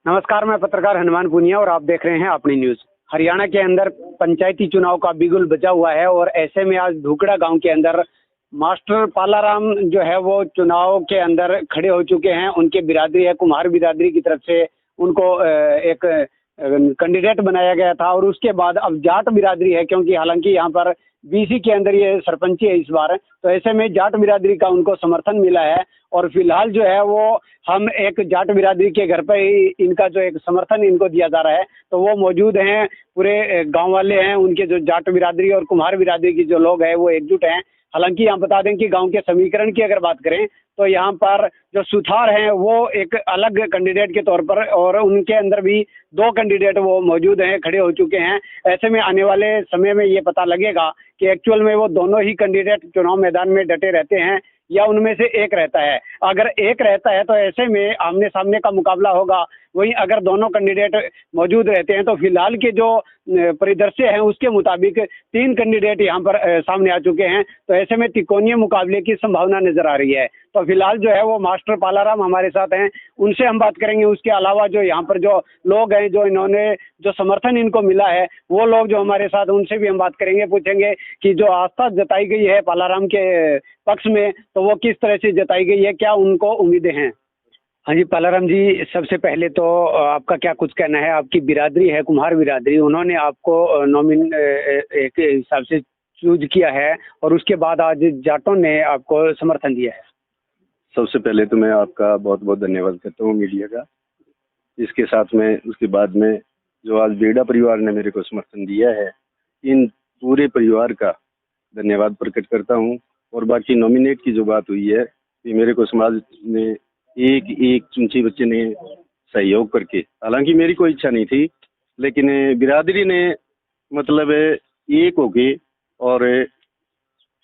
नमस्कार, मैं पत्रकार हनुमान पुनिया और आप देख रहे हैं अपनी न्यूज। हरियाणा के अंदर पंचायती चुनाव का बिगुल बजा हुआ है और ऐसे में आज धुकड़ा गांव के अंदर मास्टर पालाराम जो है वो चुनाव के अंदर खड़े हो चुके हैं। उनके बिरादरी है, कुम्हार बिरादरी की तरफ से उनको एक कैंडिडेट बनाया गया था और उसके बाद अब जाट बिरादरी है, क्योंकि हालांकि यहाँ पर बीसी के अंदर ये सरपंची है इस बार, तो ऐसे में जाट बिरादरी का उनको समर्थन मिला है। और फिलहाल जो है वो हम एक जाट बिरादरी के घर पर ही इनका जो एक समर्थन इनको दिया जा रहा है, तो वो मौजूद हैं, पूरे गांव वाले हैं, उनके जो जाट बिरादरी और कुम्हार बिरादरी की जो लोग हैं वो एकजुट हैं। हालांकि यहाँ बता दें कि गांव के समीकरण की अगर बात करें तो यहाँ पर जो सुथार हैं वो एक अलग कैंडिडेट के तौर पर, और उनके अंदर भी दो कैंडिडेट वो मौजूद हैं, खड़े हो चुके हैं। ऐसे में आने वाले समय में ये पता लगेगा कि एक्चुअल में वो दोनों ही कैंडिडेट चुनाव मैदान में डटे रहते हैं या उनमें से एक रहता है। अगर एक रहता है तो ऐसे में आमने सामने का मुकाबला होगा। वहीं अगर दोनों कैंडिडेट मौजूद रहते हैं तो फिलहाल के जो परिदृश्य है उसके मुताबिक तीन कैंडिडेट यहाँ पर सामने आ चुके हैं, तो ऐसे में त्रिकोणीय मुकाबले की संभावना नजर आ रही है। तो फिलहाल जो है वो मास्टर पालाराम हमारे साथ हैं, उनसे हम बात करेंगे। उसके अलावा जो यहाँ पर जो लोग हैं, जो इन्होंने जो समर्थन इनको मिला है, वो लोग जो हमारे साथ, उनसे भी हम बात करेंगे, पूछेंगे कि जो आस्था जताई गई है पालाराम के पक्ष में तो वो किस तरह से जताई गई है, क्या उनको उम्मीदें हैं। हाँ जी पालाराम जी, सबसे पहले तो आपका क्या कुछ कहना है। आपकी बिरादरी है कुम्हार बिरादरी, उन्होंने आपको नॉमिन एक हिसाब से चूज किया है और उसके बाद आज जाटों ने आपको समर्थन दिया है। सबसे पहले तो मैं आपका बहुत बहुत धन्यवाद करता हूँ मीडिया का। इसके साथ में उसके बाद में जो आज बेड़ा परिवार ने मेरे को समर्थन दिया है, इन पूरे परिवार का धन्यवाद प्रकट करता हूँ। और बाकी नॉमिनेट की जो बात हुई है, ये मेरे को समाज ने एक एक चुनचे बच्चे ने सहयोग करके, हालांकि मेरी कोई इच्छा नहीं थी, लेकिन बिरादरी ने मतलब एक होके और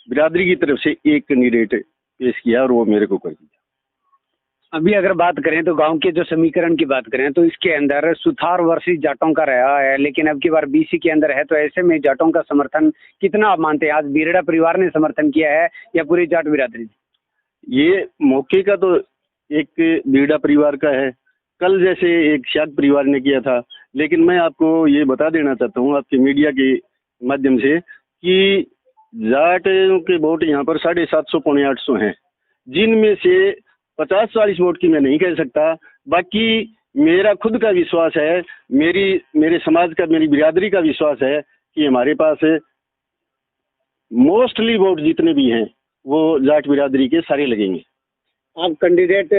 बिरादरी की तरफ से एक कैंडिडेट पेश किया और वो मेरे को कर दिया। अभी अगर बात करें तो गांव के जो समीकरण की बात करें तो इसके अंदर सुथार वर्सेस जाटों का रहा है, लेकिन अब की बार बीसी के अंदर है, तो ऐसे में जाटों का समर्थन कितना आप मानते हैं? आज बीरड़ा परिवार ने समर्थन किया है या पूरी जाट बिरादरी ने? ये मौके का तो एक बीड़ा परिवार का है, कल जैसे एक शाद परिवार ने किया था। लेकिन मैं आपको ये बता देना चाहता हूँ आपके मीडिया के माध्यम से कि जाट के वोट यहाँ पर 750 पौने 800 हैं, जिनमें से 50-40 वोट की मैं नहीं कह सकता। बाकी मेरा खुद का विश्वास है, मेरे समाज का, मेरी बिरादरी का विश्वास है कि हमारे पास मोस्टली वोट जितने भी हैं वो जाट बिरादरी के सारे लगेंगे। आप कैंडिडेट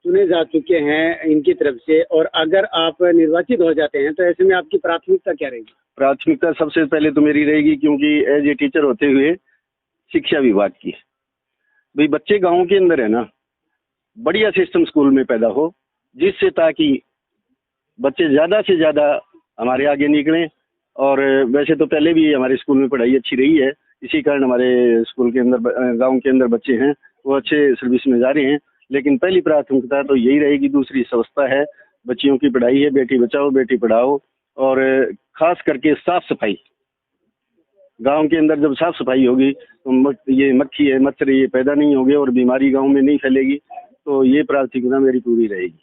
चुने जा चुके हैं इनकी तरफ से, और अगर आप निर्वाचित हो जाते हैं तो ऐसे में आपकी प्राथमिकता क्या रहेगी? प्राथमिकता सबसे पहले तो मेरी रहेगी, क्योंकि एज ए टीचर होते हुए शिक्षा विभाग की, भाई बच्चे गांव के अंदर है ना, बढ़िया सिस्टम स्कूल में पैदा हो, जिससे ताकि बच्चे ज़्यादा से ज़्यादा हमारे आगे निकलें। और वैसे तो पहले भी हमारे स्कूल में पढ़ाई अच्छी रही है, इसी कारण हमारे स्कूल के अंदर, गांव के अंदर बच्चे हैं वो अच्छे सर्विस में जा रहे हैं। लेकिन पहली प्राथमिकता तो यही रहेगी। दूसरी स्वच्छता है, बच्चियों की पढ़ाई है, बेटी बचाओ बेटी पढ़ाओ, और खास करके साफ सफाई। गांव के अंदर जब साफ सफाई होगी तो ये मक्खी है, मच्छर ये पैदा नहीं होंगे और बीमारी गांव में नहीं फैलेगी। तो ये प्राथमिकता मेरी पूरी रहेगी।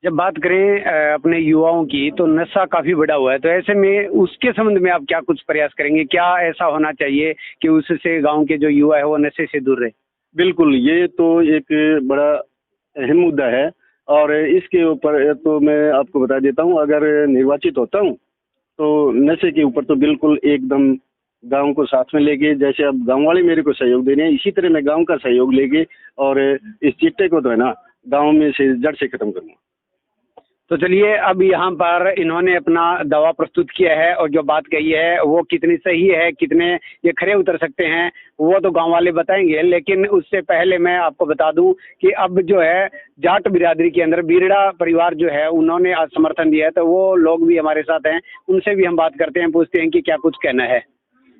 जब बात करें अपने युवाओं की, तो नशा काफी बढ़ा हुआ है, तो ऐसे में उसके संबंध में आप क्या कुछ प्रयास करेंगे? क्या ऐसा होना चाहिए कि उससे गांव के जो युवा है वो नशे से दूर रहे? बिल्कुल, ये तो एक बड़ा अहम मुद्दा है और इसके ऊपर तो मैं आपको बता देता हूँ, अगर निर्वाचित होता हूँ तो नशे के ऊपर तो बिल्कुल एकदम गांव को साथ में लेके, जैसे अब गांव वाले मेरे को सहयोग दे रहे हैं, इसी तरह मैं गांव का सहयोग लेके और इस चिट्टे को तो है ना गांव में से जड़ से खत्म करूँगा। तो चलिए, अब यहाँ पर इन्होंने अपना दावा प्रस्तुत किया है और जो बात कही है वो कितनी सही है, कितने ये खरे उतर सकते हैं, वो तो गांव वाले बताएंगे। लेकिन उससे पहले मैं आपको बता दूं कि अब जो है जाट बिरादरी के अंदर बीरड़ा परिवार जो है उन्होंने आज समर्थन दिया है, तो वो लोग भी हमारे साथ हैं, उनसे भी हम बात करते हैं, पूछते हैं कि क्या कुछ कहना है।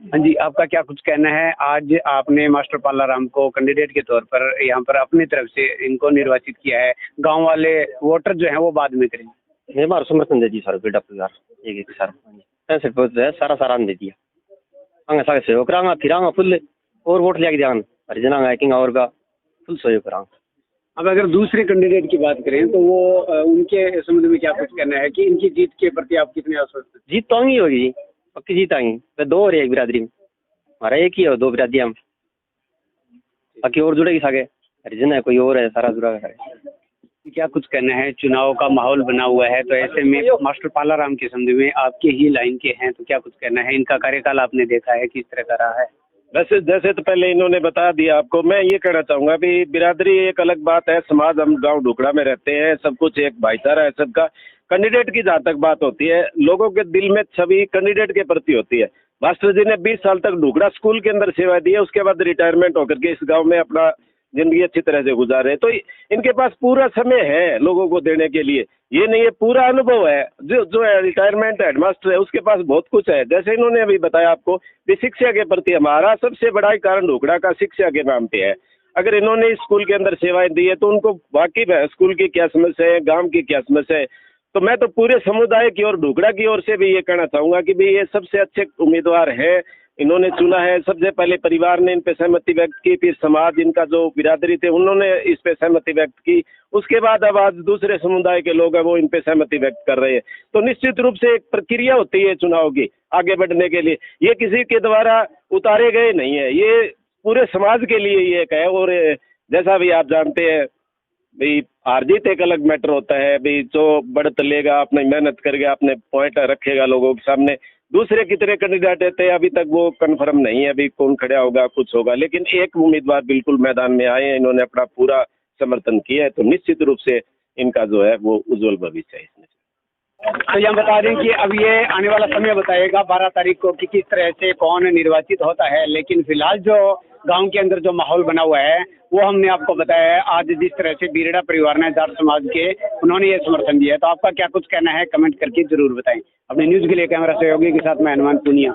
हाँ जी, आपका क्या कुछ कहना है? आज आपने मास्टर पालाराम को कैंडिडेट के तौर पर यहाँ पर अपनी तरफ से इनको निर्वाचित किया है, गांव वाले वोटर जो हैं वो बाद में करेंगे। मैं बार समर्थन दे दी सर बेटा परिवार एक एक सर 65 है सारा सारा दे दिया अंग सारे सहयोग करांगा फिरांगा फुल और वोट लेके जान हरिजना हैकिंग और का फुल सहयोग करांगा। अब अगर दूसरे कैंडिडेट की बात करें तो वो उनके संबंध में क्या कुछ कहना है कि इनकी जीत के प्रति आप कितने आश्वस्त हैं? जीत तो आएंगी होगी जी, पक्की जीत आएंगी। तो 2 और एक बिरादरी में, हमारा एक ही है, 2 बिरादरी हम, बाकी और जुड़ेगी सागे, हरिजन है, कोई और है, सारा जुड़ा है सागे। क्या कुछ कहना है? चुनाव का माहौल बना हुआ है, तो ऐसे में मास्टर पालाराम के संबंध में आपके ही लाइन के हैं, तो क्या कुछ कहना है? इनका कार्यकाल आपने देखा है, किस तरह का रहा है? वैसे जैसे तो पहले इन्होंने बता दिया आपको, मैं ये कहना चाहूँगा भी बिरादरी एक अलग बात है, समाज, हम गांव ढुकड़ा में रहते हैं, सब कुछ एक भाईचारा है सबका। कैंडिडेट की जहाँ तक बात होती है, लोगों के दिल में छवि कैंडिडेट के प्रति होती है। मास्टर जी ने 20 साल तक ढुकड़ा स्कूल के अंदर सेवा दी है, उसके बाद रिटायरमेंट होकर के इस गाँव में अपना जिंदगी अच्छी तरह से गुजारे, तो इनके पास पूरा समय है लोगों को देने के लिए। ये नहीं है, पूरा अनुभव है। जो है रिटायरमेंट हेडमास्टर है, उसके पास बहुत कुछ है। जैसे इन्होंने अभी बताया आपको कि शिक्षा के प्रति हमारा सबसे बड़ा कारण ढोकड़ा का शिक्षा के नाम पे है। अगर इन्होंने इस स्कूल के अंदर सेवाएं दी है तो उनको वाकिफ है स्कूल की क्या समस्या है, गाँव की क्या समस्या है। तो मैं तो पूरे समुदाय की और ढोकड़ा की ओर से भी ये कहना चाहूँगा कि भाई ये सबसे अच्छे उम्मीदवार है, इन्होंने चुना है। सबसे पहले परिवार ने इन पे सहमति व्यक्त की, फिर समाज, इनका जो बिरादरी थे उन्होंने इस पे सहमति व्यक्त की, उसके बाद अब आज दूसरे समुदाय के लोग हैं वो इन पे सहमति व्यक्त कर रहे हैं। तो निश्चित रूप से एक प्रक्रिया होती है चुनाव की आगे बढ़ने के लिए, ये किसी के द्वारा उतारे गए नहीं है, ये पूरे समाज के लिए ये एक है। और जैसा भी आप जानते हैं भाई, हार जीत एक अलग मैटर होता है भाई, जो बढ़त लेगा, अपनी मेहनत करेगा, अपने पॉइंट रखेगा लोगों के सामने। दूसरे कितने कैंडिडेट थे अभी तक वो कंफर्म नहीं है अभी कौन खड़ा होगा, कुछ होगा, लेकिन एक उम्मीदवार बिल्कुल मैदान में आए हैं, इन्होंने अपना पूरा समर्थन किया है, तो निश्चित रूप से इनका जो है वो उज्जवल भविष्य है इसमें। तो यह बता दें कि अब ये आने वाला समय बताएगा 12 तारीख को कि किस तरह से कौन निर्वाचित होता है, लेकिन फिलहाल जो गांव के अंदर जो माहौल बना हुआ है वो हमने आपको बताया है। आज जिस तरह से बीरड़ा परिवार ने जाट समाज के उन्होंने ये समर्थन दिया है, तो आपका क्या कुछ कहना है कमेंट करके जरूर बताएं। अपने न्यूज़ के लिए कैमरा सहयोगी के साथ मैं हनुमान पुनिया।